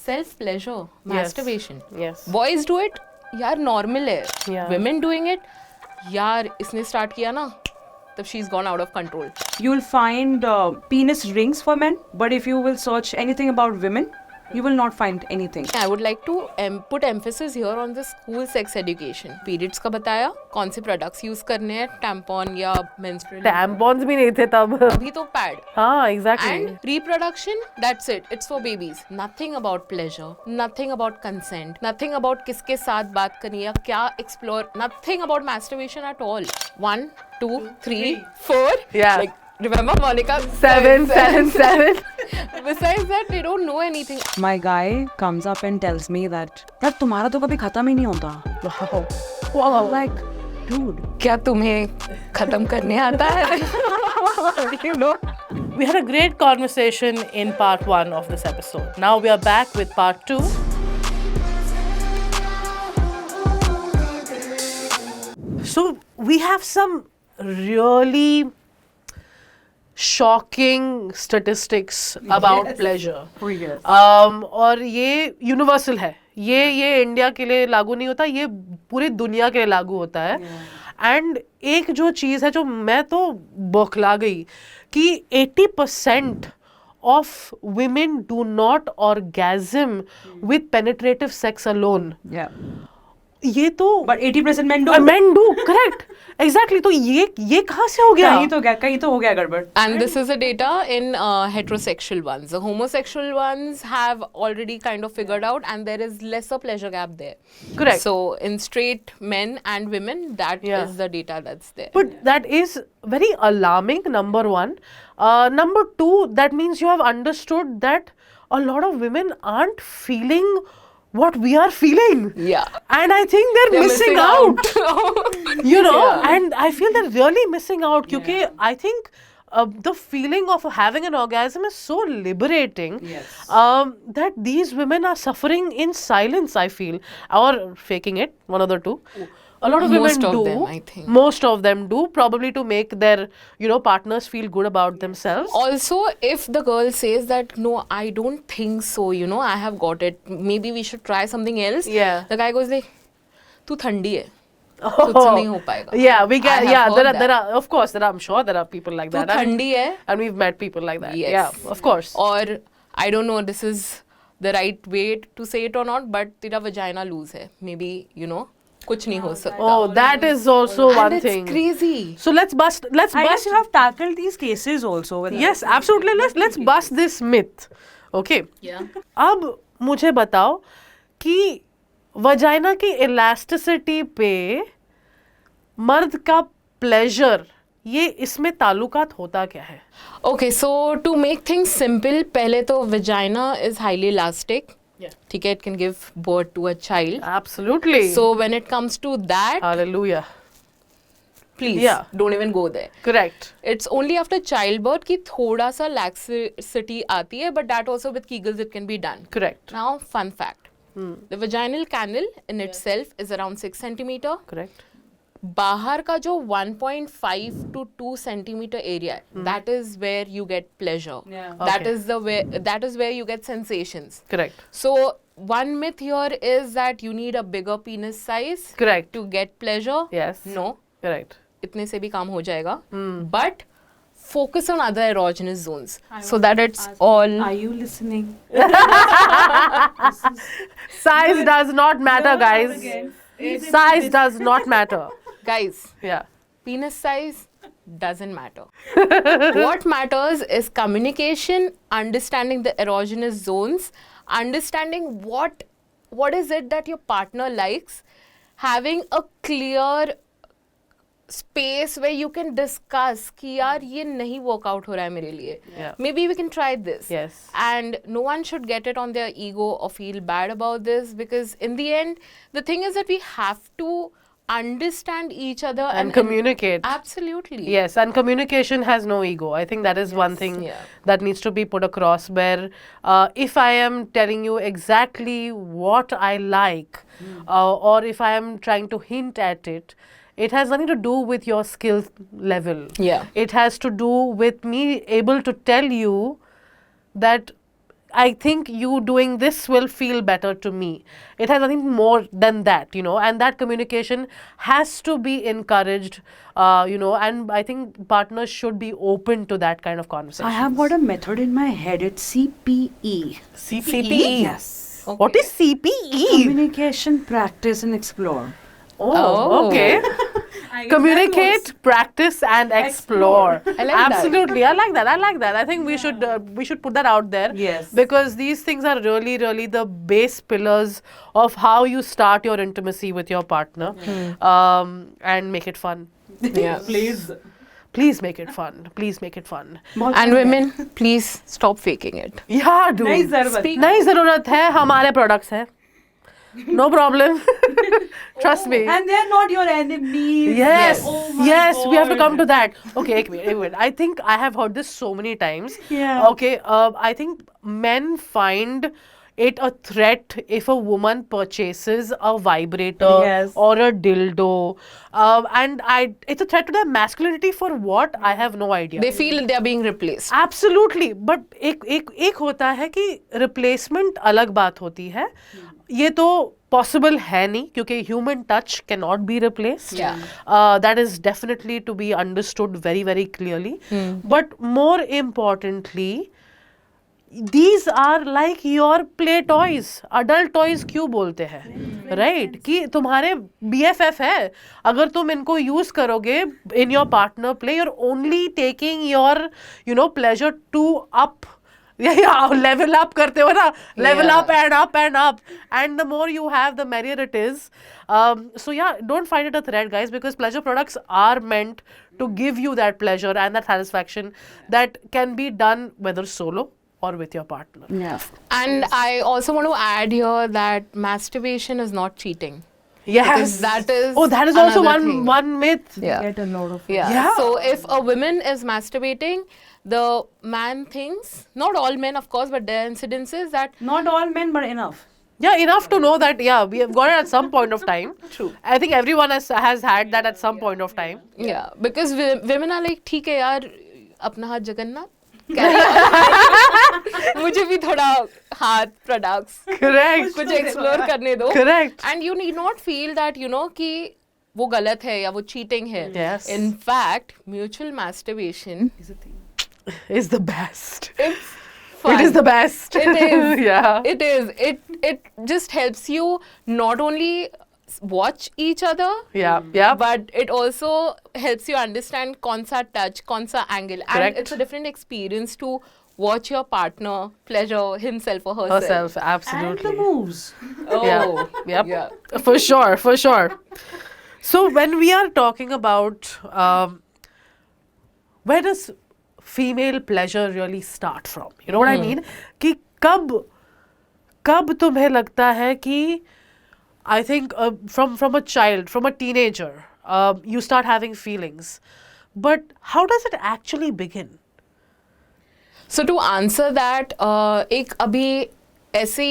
self pleasure, masturbation. Yes. Boys do it, यार normal है. Yeah. Women doing it, यार इसने start किया ना, तब she's gone out of control. You'll find penis rings for men, but if you will search anything about women, you will not find anything. I would like to put emphasis here on the school sex education. Periods का बताया, कौन से products use करने हैं, tampon या menstrual. Tampons भी नहीं थे तब. अभी तो pad. हाँ, exactly. And reproduction, that's it. It's for babies. Nothing about pleasure. Nothing about consent. Nothing about किसके साथ बात करनी है, क्या explore. Nothing about masturbation at all. 1, 2, 3, 4. Yeah. Like, remember Monica? 7. Besides that, they don't know anything. My guy comes up and tells me that यार तुम्हारा तो कभी खत्म ही नहीं होता. Wow. Like, dude. क्या तुम्हें खत्म करने आता है? You know? We had a great conversation in part 1 of this episode. Now we are back with part 2. So we have some really shocking statistics about pleasure. Yes. और ये universal है. ये इंडिया के लिए लागू नहीं होता, ये पूरी दुनिया के लिए लागू होता है. एंड एक जो चीज़ है जो मैं तो बौखला गई कि 80% of women do not orgasm with penetrative sex alone. Yeah. ये तो But 80% men do. men do, correct. Exactly. तो ये कहाँ से हो गया? कहीं तो हो गया गड़बड़. And this is the data in heterosexual ones. The homosexual ones have already kind of figured out, and there is lesser pleasure gap there. Correct. So in straight men and women, that Yeah. is the data that's there. But that is very alarming, number one. Number two, that means you have understood that a lot of women aren't feeling what we are feeling. Yeah. And I think they're missing out. You know, Yeah. and I feel they're really missing out because I think the feeling of having an orgasm is so liberating. Yes. That these women are suffering in silence, I feel, or faking it, one of the two. A lot of women Most of do. them, I think. Most of them do, probably to make their, partners feel good about themselves. Also, if the girl says that, no, I don't think so, I have got it, maybe we should try something else. Yeah. The guy goes like, तू ठंडी है. तुझसे नहीं हो पाएगा. Yeah, we get. I have Yeah, heard there are. Of course, I'm sure there are people like तू that. And- ठंडी है. And we've met people like that. Yes. Yeah, of course. Or I don't know this is the right way to say it or not, but तेरा vagina loose है. Maybe, कुछ नहीं हो सकता. Oh, that is also And one it's thing. crazy. So let's bust. I guess you have tackled these cases also. With Yes, absolutely. Let's bust this myth. Okay. Yeah. अब मुझे बताओ कि vagina की elasticity पे मर्द का pleasure ये इसमें ताल्लुकात होता क्या है? Okay, so to make things simple, पहले तो vagina is highly elastic. Yeah. ठीक है, it can give birth to a child. Absolutely. So when it comes to that, Hallelujah. please Yeah. don't even go there. Correct. It's only after childbirth कि थोड़ा सा laxity आती है, but that also with Kegels it can be done. Correct. Now, fun fact. The vaginal canal in itself is around 6 centimeter. Correct. बाहर का जो 1.5 to 2 centimeter area है, that is where you get pleasure. Yeah. Okay. That is where you get sensations. Correct. So one myth here is that you need a bigger penis size Correct. to get pleasure. Yes. No, Correct. इतने से भी काम हो जाएगा. But focus on other erogenous zones so that it's all. Are you listening? Size does not matter, guys. Size does not matter. Guys, Yeah. penis size doesn't matter. What matters is communication, understanding the erogenous zones, understanding what is it that your partner likes, having a clear space where you can discuss कि यार ये नहीं workout हो रहा है मेरे लिए. Yeah. Maybe we can try this. Yes. And no one should get it on their ego or feel bad about this, because in the end, the thing is that we have to understand each other And communicate. Absolutely. Yes, and communication has no ego. I think that is one thing yeah. that needs to be put across, where if I am telling you exactly what I like, or if I am trying to hint at it, it has nothing to do with your skill level. Yeah. It has to do with me able to tell you that I think you doing this will feel better to me. It has nothing more than that, you know, and that communication has to be encouraged, you know, and I think partners should be open to that kind of conversation. I have got a method in my head. It's CPE. CPE? Yes. What is CPE? Communication, practice, and explore. Oh, okay. Communicate, practice, and explore. I like that. Absolutely, I like that. I like that. I think we should put that out there. Yes. Because these things are really, really the base pillars of how you start your intimacy with your partner, and make it fun. Yeah. Please make it fun. Please make it fun. And women, please stop faking it. Yeah, dude. नहीं ज़रूरत। नहीं ज़रूरत है, हमारे products हैं. No problem. Trust me. And they are not your enemies. Yes, Oh my yes, we have to God. come to that. Okay, wait. I think I have heard this so many times. Yeah. Okay, I think men find it a threat if a woman purchases a vibrator Yes. or a dildo, and it's a threat to their masculinity. For what? I have no idea. They feel they are being replaced. Absolutely, but एक होता है कि replacement अलग बात होती है. ये तो possible है नहीं क्योंकि human touch cannot be replaced. Yeah. That is definitely to be understood very, very clearly. But more importantly, these are like your play toys. Adult toys क्यों बोलते हैं? Right? कि तुम्हारे BFF है. अगर तुम इनको use करोगे in your partner play, you're only taking your, you know, pleasure to up. Yeah, level up करते हो ना, level Yeah. up and up and up, and the more you have, the merrier it is. So yeah, don't find it a threat, guys, because pleasure products are meant to give you that pleasure and that satisfaction that can be done whether solo or with your partner. Yeah. And I also want to add here that masturbation is not cheating. Yes, Because that is that is also another thing. one myth. Yeah. Get a load of Yeah. Yeah. So if a woman is masturbating, the man thinks, not all men of course, but there are incidences that Not all men, but enough. Yeah, enough to know that, yeah, we have got it at some point of time. True. I think everyone has had that at some point of time. yeah, because women are like ठीक है यार अपना हाथ जगन्नाथ मुझे भी थोड़ा हाथ products Correct. कुछ एक्सप्लोर करने दो Correct. And you need not feel that you know कि वो गलत है या वो चीटिंग है Yes. In fact mutual masturbation Is the best. It's It is the best. It is. Yeah. It is. It just helps you not only watch each other, Yeah. but it also helps you understand kaun sa touch, kaun sa angle, Correct. and it's a different experience to watch your partner pleasure himself or herself. Herself, And the absolutely. moves. Oh, Yeah. Yep. yeah. For sure. So when we are talking about where does female pleasure really start from? You know what I mean? कि कब तुम्हें लगता है कि I think from a child, from a teenager, you start having feelings. But how does it actually begin? So to answer that, एक अभी ऐसे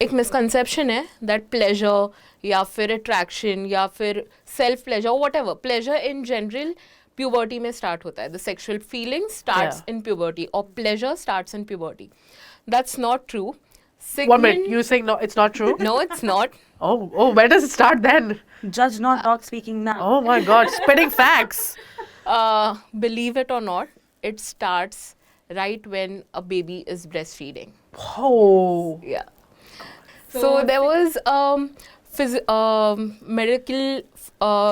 एक misconception है that pleasure या फिर attraction या फिर self pleasure whatever pleasure in general puberty में start होता है. The sexual feeling starts Yeah. in puberty or pleasure starts in puberty. That's not true. One minute, you're saying no, it's not true? No, it's not. Oh, where does it start then? Judge not dog speaking now. Oh my God, spitting facts. Believe it or not, it starts right when a baby is breastfeeding. Oh. Yeah. So there was medical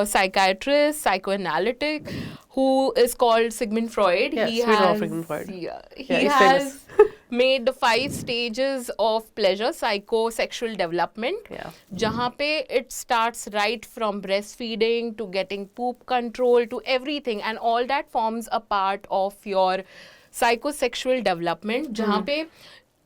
psychiatrist, psychoanalytic, who is called Sigmund Freud. Yes, he we know has, Sigmund Freud. Yeah, he Yeah, he's has famous. made the 5 stages of pleasure, psychosexual development. Yeah. जहाँ पे it starts right from breastfeeding to getting poop control to everything, and all that forms a part of your psychosexual development. जहाँ पे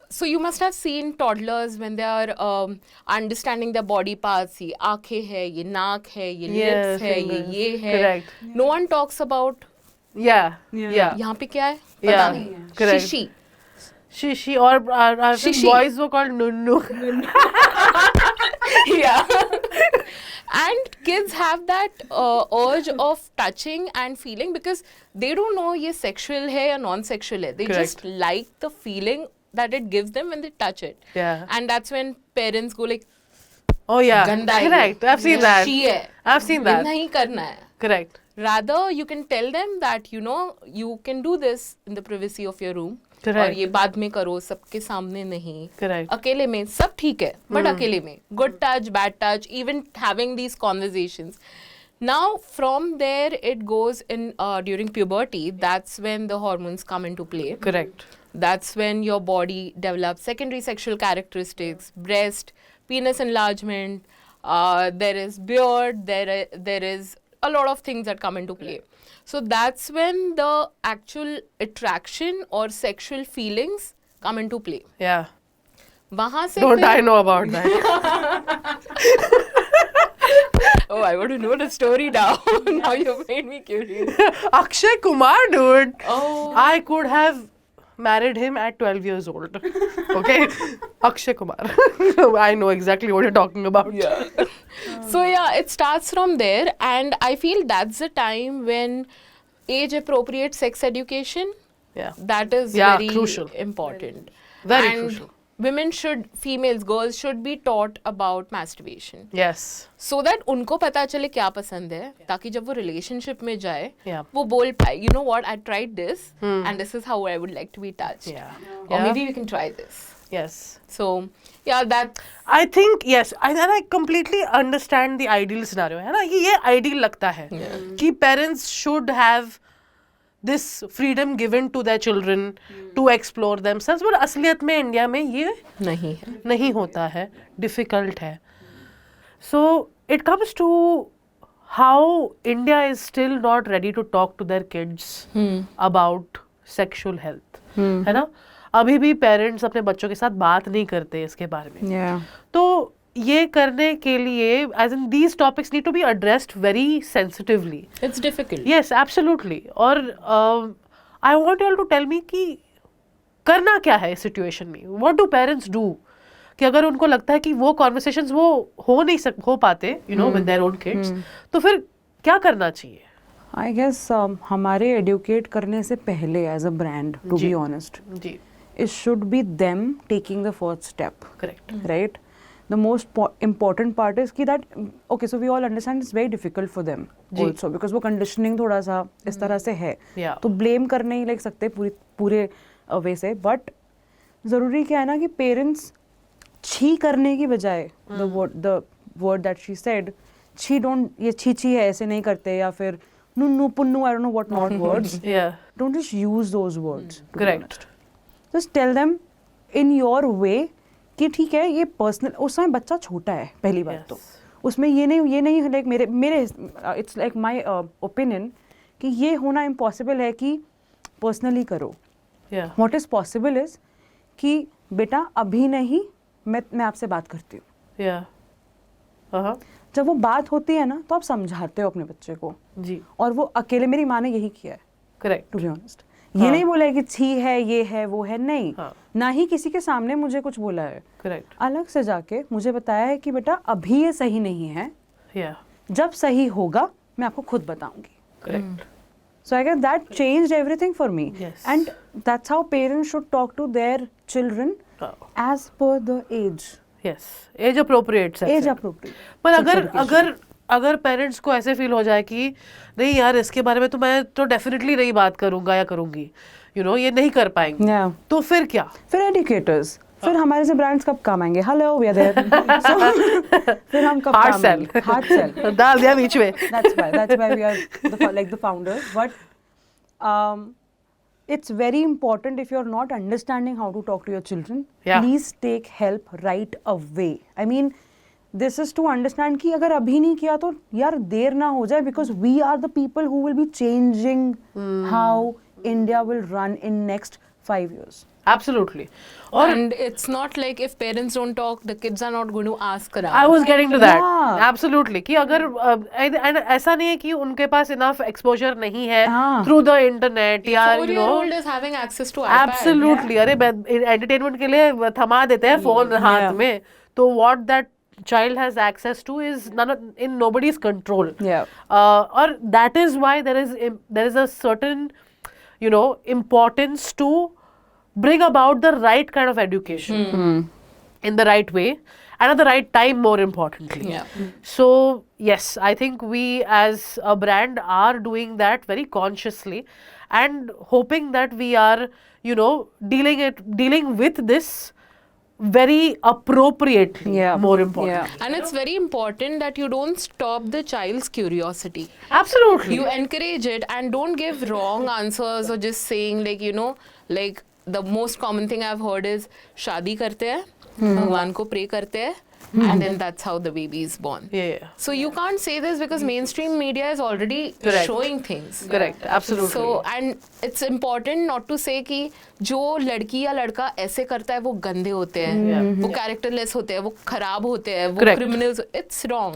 so you must have seen toddlers when they are understanding their body parts. ये आँखें है, ये नाक है, ये Yeah, lips है, fingers. ये है. Correct. No one talks about Yeah. Yeah. यहाँ पे क्या है? Yeah, पता नहीं. correct. Shishi. Shishi or I think Shishi. boys were called Nunnu. Yeah. And kids have that urge of touching and feeling because they don't know ये sexual है या non-sexual है. They Correct. just like the feeling that it gives them when they touch it. Yeah. And that's when parents go like, Oh yeah. गंदा है ये, Correct. I've seen that. She है, I've seen ये that. नहीं करना है. Correct. Rather, you can tell them that, you know, you can do this in the privacy of your room. Correct. और ये बाद में करो, सबके सामने नहीं. Correct. अकेले में सब ठीक है, but अकेले में. Good touch, bad touch, even having these conversations. Now, from there, it goes in during puberty. That's when the hormones come into play. Correct. That's when your body develops secondary sexual characteristics, breast, penis enlargement, there is beard, there is a lot of things that come into play. So that's when the actual attraction or sexual feelings come into play. Yeah. वहाँ से Don't फिर- I know about that? Oh, I want to know the story now. Now you've made me curious. Akshay Kumar, dude. Oh. I could have married him at 12 years old. Okay? Akshay Kumar. I know exactly what you're talking about. Yeah. So yeah, it starts from there, and I feel that's the time when age appropriate sex education, Yeah. that is Yeah, very crucial. important. Very And crucial. women should, females, girls should be taught about masturbation. Yes. So that उनको पता चले क्या पसंद है, ताकि जब वो relationship में जाए, Yeah. वो बोल पाए, you know what, I tried this, and this is how I would like to be touched. Yeah. Or maybe we can try this. Yes. So yeah, that I think yes, I completely understand the ideal scenario. है ना, ये ideal लगता है कि parents should have this freedom given to their children to explore themselves. But असलियत में India में ये नहीं है. नहीं होता है, difficult है. So it comes to how India is still not ready to talk to their kids about sexual health. है ना, अभी भी पेरेंट्स अपने बच्चों के साथ बात नहीं करते इसके बारे में. Yeah. तो ये करने के लिए as in these topics need to be addressed very sensitively. It's difficult. Yes absolutely. और I want you all to tell me कि करना क्या है इस सिचुएशन में. व्हाट डू पेरेंट्स डू कि अगर उनको लगता है कि वो कॉन्वर्सेशंस वो हो पाते you know with their own kids, तो फिर क्या करना चाहिए? I guess हमारे educate करने से पहले as a brand, to be honest, ji. it should be them taking the first step. Correct. Right? The most important part is कि that okay, so we all understand it's very difficult for them also because वो conditioning थोड़ा सा इस तरह से है. Yeah. तो blame कर नहीं लग सकते पूरे वे से, but ज़रूरी क्या है ना कि parents छी करने की बजाय the word that she said, छी don't, ये छी है ऐसे नहीं करते, या फिर नुन्नू Punnu, I don't know what not words. या Don't just use those words. to be Correct. honest. Just tell them in your way कि ठीक है ये पर्सनल, उस समय बच्चा छोटा है पहली बात. तो उसमें ये नहीं लाइक मेरे इट्स लाइक माय ओपिनियन कि ये होना इम्पॉसिबल है कि पर्सनली करो. या व्हाट इज पॉसिबल इज कि बेटा अभी नहीं, मैं आपसे बात करती हूँ. या जब वो बात होती है ना तो आप समझाते हो अपने बच्चे को, जी. और वो अकेले, मेरी माँ ने यही किया है करेक्ट. To be honest. ये नहीं बोला है कि छी है, ये है, वो है, नहीं. हाँ. ना ही किसी के सामने मुझे कुछ बोला है. करेक्ट. अलग से जाके मुझे बताया है कि बेटा अभी ये सही नहीं है, या जब सही होगा मैं आपको खुद बताऊंगी. Correct. So I guess that changed everything for me. Yes. And that's how parents should talk to their children as per the age. Yes, age appropriate. Age appropriate. पर Sex अगर education. अगर अगर पेरेंट्स को ऐसे feel हो जाए कि नहीं यार इसके बारे में तो मैं तो डेफिनेटली नहीं बात करूंगा या करूंगी, यू नो ये नहीं कर पाएंगे, Yeah. तो फिर क्या? फिर एडुकेटर्स, फिर हमारे से ब्रांड्स कब काम आएंगे? Hello we are there. फिर हम कब हार्ड काम सेल. आएंगे? Hard sell. डाल दिया बीच में. That's why we are like the founders. But it's very important, if you're not understanding how to talk to your children, Yeah. please take help right away. I mean, this is to understand कि अगर अभी नहीं किया तो यार देर ना हो जाए, because we are the people who will be changing how India will run in next 5 years. Absolutely. और And it's not like if parents don't talk, the kids are not going to ask around. I was getting to that. Yeah. Absolutely. कि अगर and ऐसा नहीं है कि उनके पास enough exposure नहीं है हाँ. through the internet या you know. 4-year-old is having access to iPad. Absolutely. अरे एंटरटेनमेंट के लिए थमा देते हैं फोन हाथ में, तो what that child has access to is in nobody's control. Yeah. Or that is why there is a certain, you know, importance to bring about the right kind of education in the right way and at the right time, more importantly. Yeah. So yes, I think we as a brand are doing that very consciously and hoping that we are, you know, dealing with this very appropriately, Yeah. more important. Yeah. And it's very important that you don't stop the child's curiosity. Absolutely. You encourage it and don't give wrong answers or just saying like, you know, like the most common thing I've heard is शादी करते हैं, भगवान को pray करते हैं, and then that's how the baby is born. Yeah. So you can't say this because mainstream media is already Correct. showing things. Correct. Absolutely. So and it's important not to say कि जो लड़की या लड़का ऐसे करता है वो गंदे होते हैं, वो कैरेक्टरलेस होते हैं, वो खराब होते हैं, वो Correct. criminals. It's wrong.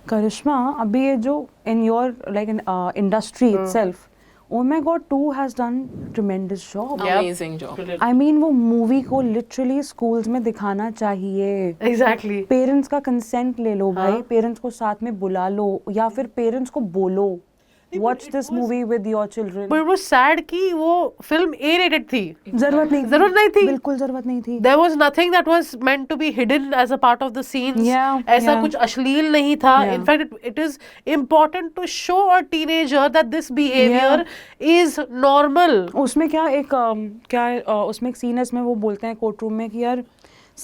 करिश्मा, अभी ये जो in your like in industry itself, Oh My God 2 has done tremendous job. Yep. Amazing job. I mean वो मूवी को literally schools में दिखाना चाहिए. Exactly. पेरेंट्स का कंसेंट ले लो भाई, हाँ. पेरेंट्स को साथ में बुला लो या फिर पेरेंट्स को बोलो watch this movie with your children. But it was sad कि वो film A-rated थी. जरूरत नहीं थी, बिल्कुल जरूरत नहीं थी. There was nothing that was meant to be hidden as a part of the scenes. Yeah, ऐसा yeah. कुछ अश्लील नहीं था. Yeah. In fact, it is important to show a teenager that this behavior is normal. उसमें क्या एक उसमें एक सीन है इसमें वो बोलते हैं कोर्ट रूम में कि यार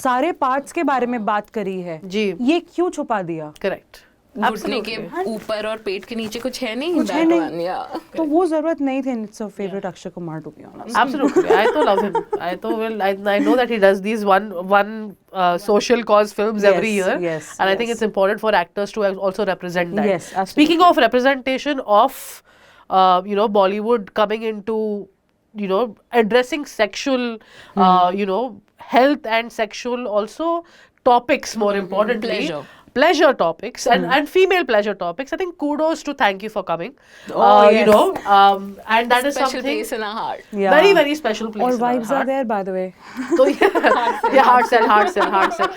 सारे पार्ट्स के बारे में बात करी है, जी. ये क्यों छुपा दिया. Correct. घुटने के ऊपर और पेट के नीचे कुछ है नहीं. कुछ है that नहीं. one, yeah. तो वो जरूरत नहीं थी. It's a favourite Akshay Kumar to be honest. Absolutely. I तो love him. I know that he does these one social cause films every Yes, year. yes, And I think yes. it's important for actors to also represent that. Yes, absolutely. Speaking of representation of, you know, Bollywood coming into, you know, addressing sexual, you know, health and sexual also topics, more importantly. Pleasure topics and female pleasure topics. I think kudos to thank you for coming. Oh, You yes. know, and that is Special something place in our heart. Yeah. very, very special place. और in our vibes are heart. there by the way. So yeah, hard sell.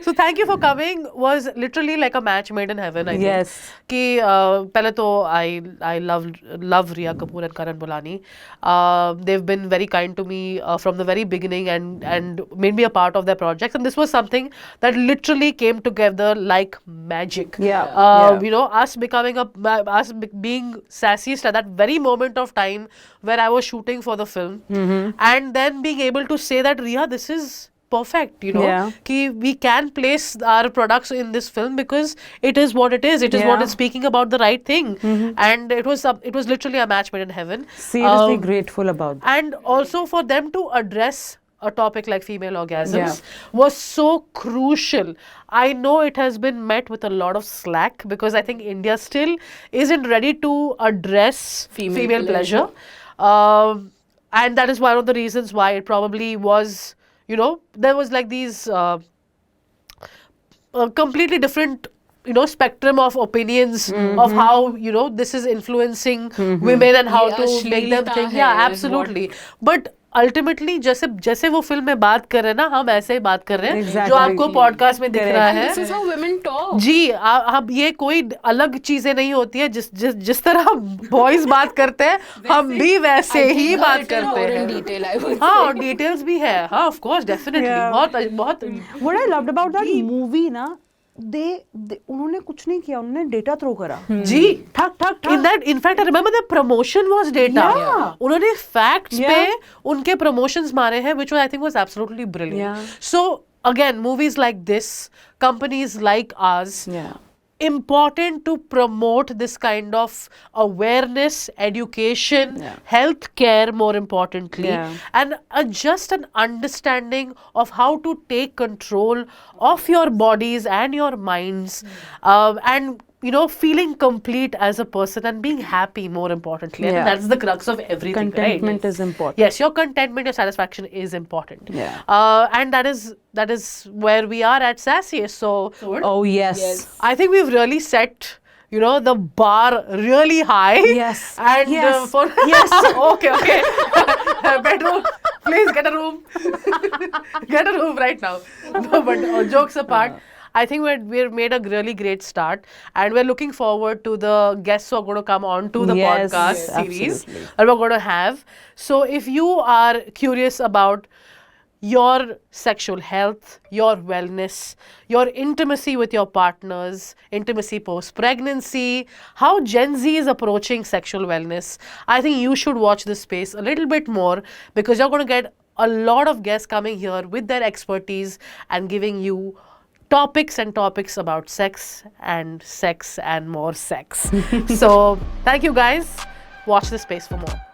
So thank you for coming. Was literally like a match made in heaven. I think. Yes. कि पहले तो I love Riya Kapoor and Karan Bolani. They've been very kind to me from the very beginning and made me a part of their projects. And this was something that literally came together like magic. Yeah. You know, us being sassiest at that very moment of time where I was shooting for the film, and then being able to say that Riya, this is perfect, you know, Yeah. कि we can place our products in this film because it is what it is. It is what Yeah. is speaking about the right thing, and it was literally a match made in heaven. Seriously grateful about that. And also for them to address a topic like female orgasms Yeah. was so crucial. I know it has been met with a lot of slack because I think India still isn't ready to address female pleasure. And that is one of the reasons why it probably was, you know, there was like these completely different, you know, spectrum of opinions of how, you know, this is influencing women and how ये to make them अश्लीलता think. है, Yeah, what- absolutely. But ultimately जैसे वो film में बात कर रहे हैं ना, हम ऐसे ही बात कर रहे हैं Exactly. जो आपको पॉडकास्ट में दिख Correct. रहा And है. this is how women talk. जी, अब ये कोई अलग चीजें नहीं होती है. जिस तरह बॉयज बात करते हैं हम भी वैसे I ही think a बात little करते more in हैं. detail, I would हाँ, say. और डिटेल्स भी है. हाँ, ऑफ कोर्स, डेफिनेटली. Yeah. बहुत What I loved about that movie ना, उन्होंने कुछ नहीं किया, उन्होंने डेटा थ्रो करा. जी, ठक in fact I remember the promotion was data. Yeah. उन्होंने facts Yeah. पे उनके promotions मारे हैं, which I think was absolutely brilliant. Yeah. So again, movies like this, companies like ours, Yeah. important to promote this kind of awareness, education, Yeah. health care, more importantly, Yeah. and just an understanding of how to take control of your bodies and your minds, and you know, feeling complete as a person and being happy, more importantly. I think Yeah. that's the crux of everything. Contentment right? is important. Yes, your contentment, your satisfaction is important. Yeah. And that is where we are at Sassy. So Oh yes. I think we've really set, you know, the bar really high. Yes. And Yes. for Yes. okay. Bedroom, please get a room. Get a room right now. No, but jokes apart, I think we're made a really great start, and we're looking forward to the guests who are going to come on to the Yes, podcast yes, series absolutely. that we're going to have. So if you are curious about your sexual health, your wellness, your intimacy with your partners, intimacy post-pregnancy, how Gen Z is approaching sexual wellness, I think you should watch this space a little bit more, because you're going to get a lot of guests coming here with their expertise and giving you topics and topics about sex and more sex. So thank you guys. Watch this space for more.